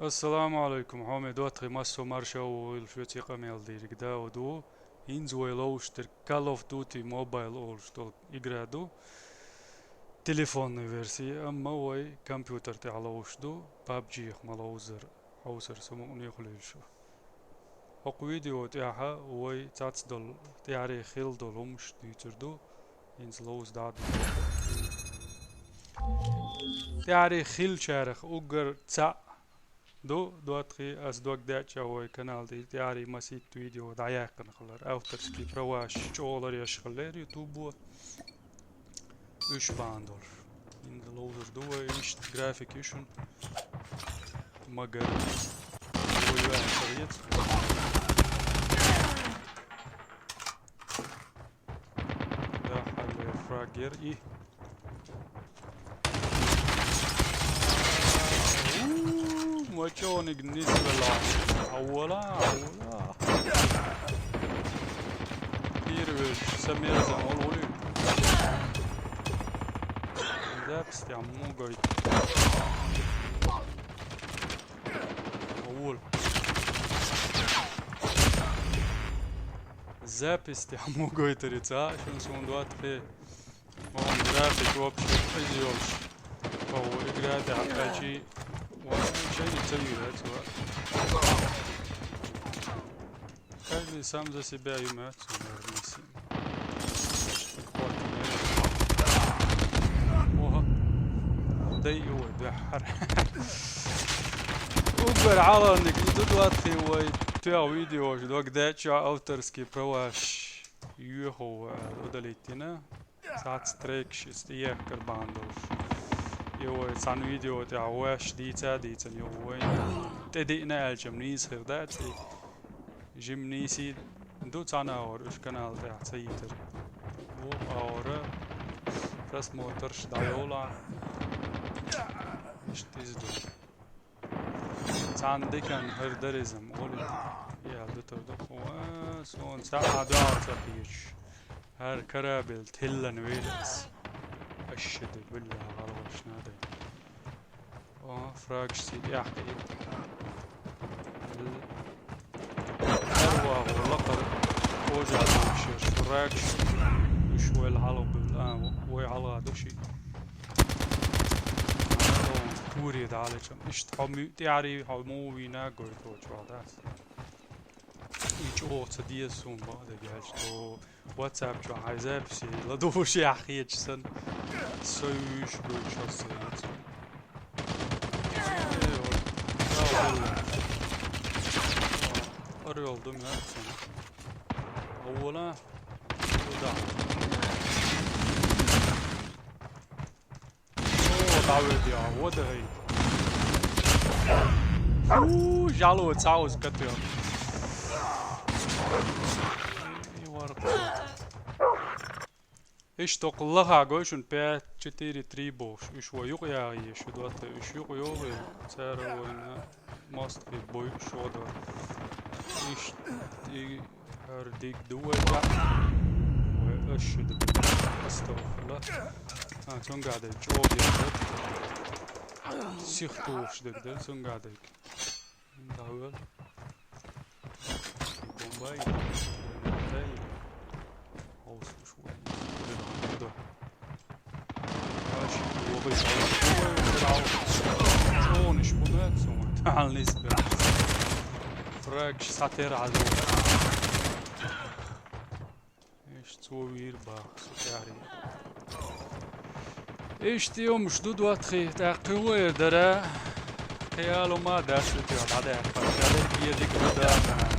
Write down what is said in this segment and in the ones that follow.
السلام عليكم حومي دوتري ماسو مارشا والشوتي قميل دير كدا ودو إنزوي لوش تر كال اوف دوتي موبايل أولش تول يقرادو تليفون فيرسي أما وي كمبيوتر تعلوش دو بابجي مالوزر حوسر سمو نيخليشو حق فيديو تاعها وي تاتس دول تياري خيل دول ومش ديتر دو إنز لوز داد تياري خيل شارخ أوغر تسع دو أتخي أس دوك داتشا هو كانال دي تياري مسيت فيديو دعياقن خلر أو ترسكي برواش شغلر يشغلر يوتيوب وش باندور إن لوزر دو إيش جرافيك يشون مجر ويوان شريط ده حل فراجر إيه وشون بالنسبة له أولا كيروش سمير زمول ولي زابس تعمو قوي أول زابس تعمو قوي تريتا شون سون دوات في وان جرافيك وابشي ايزيوش فهو إقراد عقاجي وشيء يتسوي ذات سواء كان سامزة سباع يمات ونرميسي وها دي هو بحر وقبر على انك دودوات في وي تاع فيديو دوك داتشا اوترسكي برواش يوهو ودليتنا ساعت ستريكش استياك كرباندوش يو سان فيديو تاع واش ديتا يو تدينا الجمنيس خردات جمنيسي دو تانا اور اش كانال تاع سيتر و اور راس موترش دايولا اش تزدو تان ديكن هردريزم اولي يا دوتر دو سون ساعة دعوة تقيش هر كرابل تهلن ويلس أشد بالله غلوش نادي فراغش سيدي أحكي الأروى واللقر وجع دوشيش فراغش وشوي الحلو بالآن ويعلى دوشي توري دعاليشم إشت حمي تعري حموي ناقوي توش بعدات إيش أوت دي سون بعد جالش تو واتساب شو عايزة بشي لدوشي أحكي جسن سويش بوش هالسيد أريولدum ya sana. أولا ودا. دعوة يا وده هي. جالو تعوز كتير. إيش تقلها قويشون بيت كتير تريبوش إيش ويوق يا إيش دوت إيش يوق يوق سعر وين ماست في بوي شو ده إيش تي هرديك دوجا وإيش ده أستغفر الله سون قاعد يجوب يا سيختوش ده سون قاعد يك داول بومباي تاي هوس شوي ده ماشي وبيس شلون شبونات سوون تعال نسبة فراكش ساتير على ايش تسوي باخ سكاري ايش تيوم شدود واتخي تاقوير درا خيالو ما داشت يا بعدها فكرت يديك بدا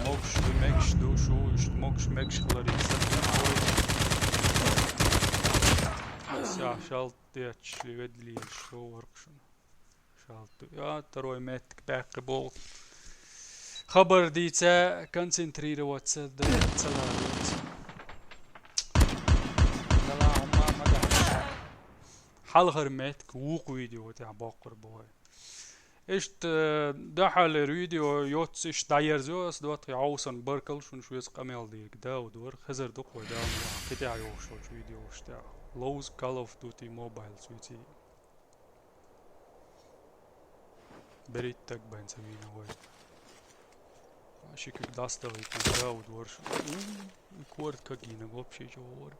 موكش بمكش دوشو ايش موكش مكش خلري يا شالت ديتش لي شو وركشن شالت يا تروي ماتك باقي بول خبر ديتا كونسنترير واتساب تسلالات لا عمر ما دحش حال غرمتك ووق فيديو تاع باقر بوي ايش دحل فيديو يوتس ايش داير زوس دوت عوسن بركل شون شو يسقمل ديك دا ودور خزر دق ودا قطع يوش فيديو تاع لوز كول اوف دوتي موبايل سويتي Bereit tak bence vina voi. Aš iki dastavai, kai gaud varšu. Kort kagina, glopšiai jau var.